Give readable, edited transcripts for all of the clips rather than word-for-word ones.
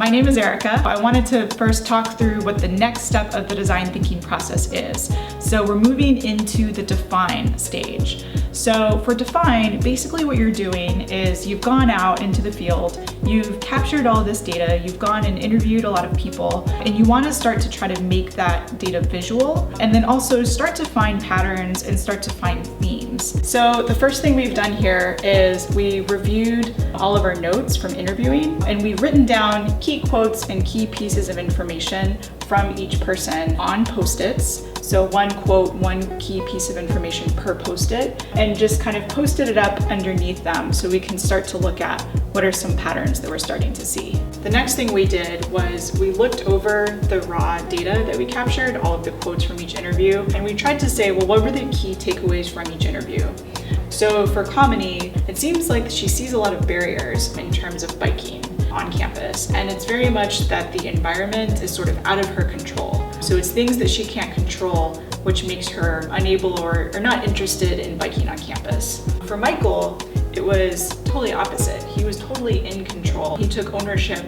my name is Erica. I wanted to first talk through what the next step of the design thinking process is. So we're moving into the define stage. So for define, basically what you're doing is you've gone out into the field, you've captured all this data, you've gone and interviewed a lot of people, and you want to start to try to make that data visual, and then also start to find patterns and start to find themes. So the first thing we've done here is we reviewed all of our notes from interviewing, and we've written down key quotes and key pieces of information from each person on Post-its. So one quote, one key piece of information per Post-it, and just kind of posted it up underneath them so we can start to look at what are some patterns that we're starting to see. The next thing we did was we looked over the raw data that we captured, all of the quotes from each interview, and we tried to say, well, what were the key takeaways from each interview? So for Kamini, it seems like she sees a lot of barriers in terms of biking on campus, and it's very much that the environment is sort of out of her control. So it's things that she can't control, which makes her unable or not interested in biking on campus. For Michael, it was totally opposite. He was totally in control. He took ownership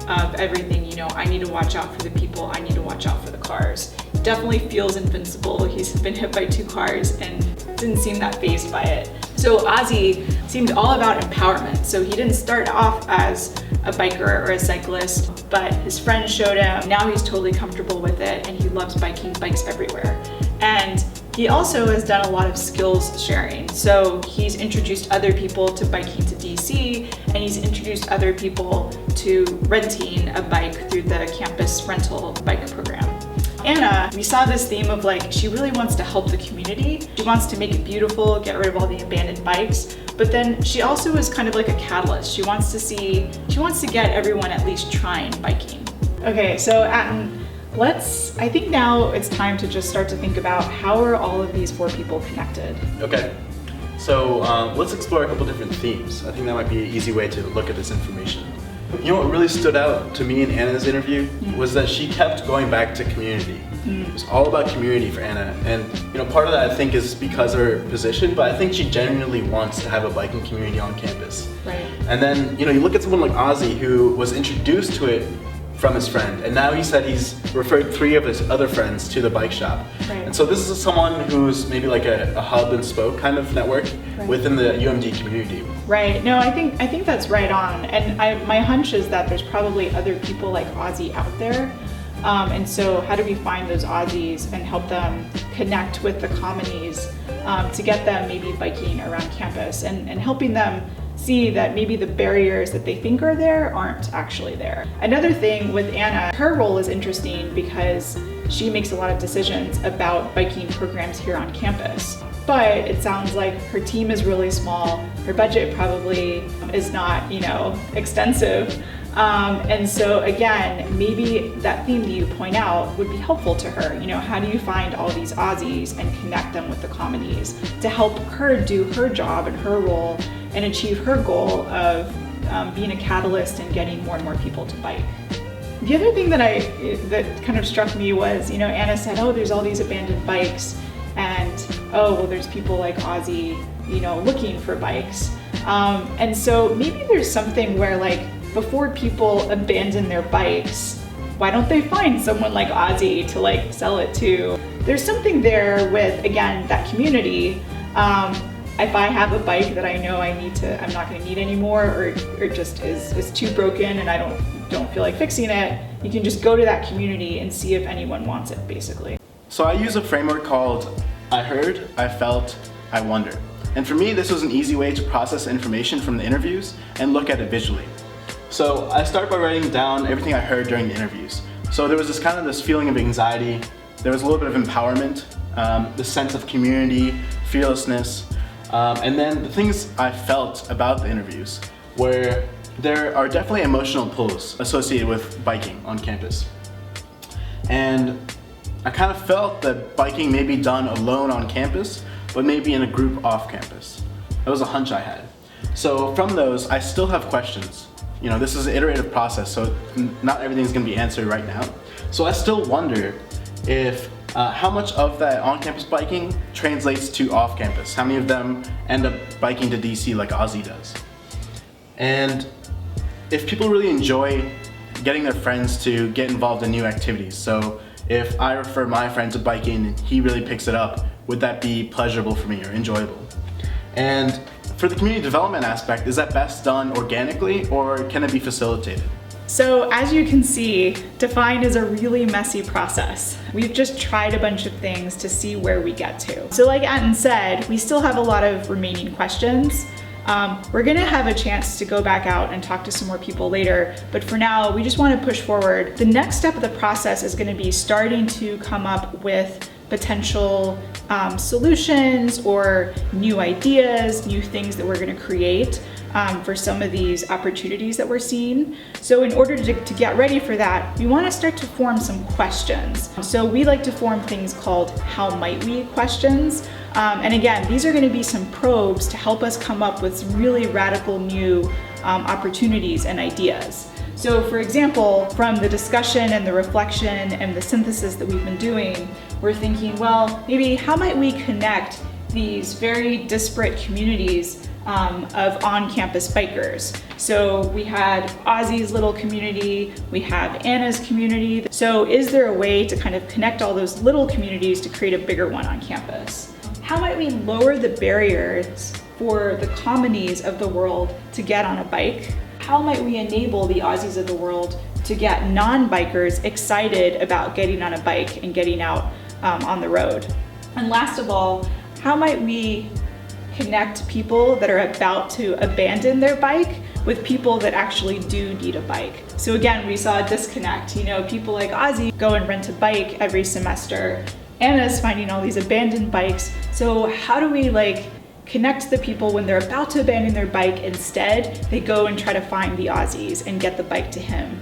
of everything. You know, I need to watch out for the people, I need to watch out for the cars. Definitely feels invincible. He's been hit by 2 cars and didn't seem that fazed by it. So Ozzy seemed all about empowerment. So he didn't start off as a biker or a cyclist, but his friends showed him. Now he's totally comfortable with it and he loves biking, bikes everywhere. And he also has done a lot of skills sharing. So he's introduced other people to biking to DC, and he's introduced other people to renting a bike through the campus rental bike program. Anna, we saw this theme of like, she really wants to help the community. She wants to make it beautiful, get rid of all the abandoned bikes, but then she also is kind of like a catalyst. She wants to get everyone at least trying biking. Okay, so I think now it's time to just start to think about how are all of these 4 people connected. Okay, so let's explore a couple different themes. I think that might be an easy way to look at this information. You know what really stood out to me in Anna's interview was that she kept going back to community. It was all about community for Anna, and you know, part of that I think is because of her position, but I think she genuinely wants to have a biking community on campus. Right. And then, you know, you look at someone like Ozzy who was introduced to it from his friend, and now he said he's referred 3 of his other friends to the bike shop. Right. And so this is someone who's maybe like a hub and spoke kind of network within the UMD community. Right. No, I think that's right on. And my hunch is that there's probably other people like Ozzy out there. And so how do we find those Aussies and help them connect with the Kamini's to get them maybe biking around campus and helping them see that maybe the barriers that they think are there aren't actually there. Another thing with Anna, her role is interesting because she makes a lot of decisions about biking programs here on campus. But it sounds like her team is really small, her budget probably is not, extensive. And so again, maybe that theme that you point out would be helpful to her. How do you find all these Aussies and connect them with the Kamini's to help her do her job and her role and achieve her goal of being a catalyst and getting more and more people to bike. The other thing that kind of struck me was, Anna said, oh, there's all these abandoned bikes, and oh, well, there's people like Ozzy, looking for bikes. And so maybe there's something where like, before people abandon their bikes, why don't they find someone like Ozzy to like sell it to? There's something there with, again, that community. If I have a bike that I know I'm not gonna need anymore, or just is too broken and I don't feel like fixing it, you can just go to that community and see if anyone wants it, basically. So I use a framework called I heard, I felt, I wonder. And for me, this was an easy way to process information from the interviews and look at it visually. So I start by writing down everything I heard during the interviews. So there was this feeling of anxiety, there was a little bit of empowerment, the sense of community, fearlessness, and then the things I felt about the interviews, where there are definitely emotional pulls associated with biking on campus. And I kind of felt that biking may be done alone on campus, but maybe in a group off campus. That was a hunch I had. So from those, I still have questions. This is an iterative process, so not everything's gonna be answered right now. So I still wonder if how much of that on-campus biking translates to off-campus. How many of them end up biking to DC like Ozzy does? And if people really enjoy getting their friends to get involved in new activities. So if I refer my friend to biking and he really picks it up, would that be pleasurable for me or enjoyable? And for the community development aspect, is that best done organically or can it be facilitated? So as you can see, Define is a really messy process. We've just tried a bunch of things to see where we get to. So like Anton said, we still have a lot of remaining questions. We're gonna have a chance to go back out and talk to some more people later, but for now, we just wanna push forward. The next step of the process is gonna be starting to come up with potential solutions or new ideas, new things that we're gonna create for some of these opportunities that we're seeing. So in order to get ready for that, we wanna start to form some questions. So we like to form things called how might we questions. And again, these are gonna be some probes to help us come up with some really radical new opportunities and ideas. So for example, from the discussion and the reflection and the synthesis that we've been doing, we're thinking, well, maybe how might we connect these very disparate communities of on-campus bikers. So we had Ozzy's little community, we have Anna's community. So is there a way to kind of connect all those little communities to create a bigger one on campus? How might we lower the barriers for the communities of the world to get on a bike? How might we enable the Aussies of the world to get non-bikers excited about getting on a bike and getting out on the road? And last of all, how might we connect people that are about to abandon their bike with people that actually do need a bike? So again, we saw a disconnect. You know, people like Ozzy go and rent a bike every semester. Anna's finding all these abandoned bikes. So how do we connect the people when they're about to abandon their bike? Instead, they go and try to find the Aussies and get the bike to him.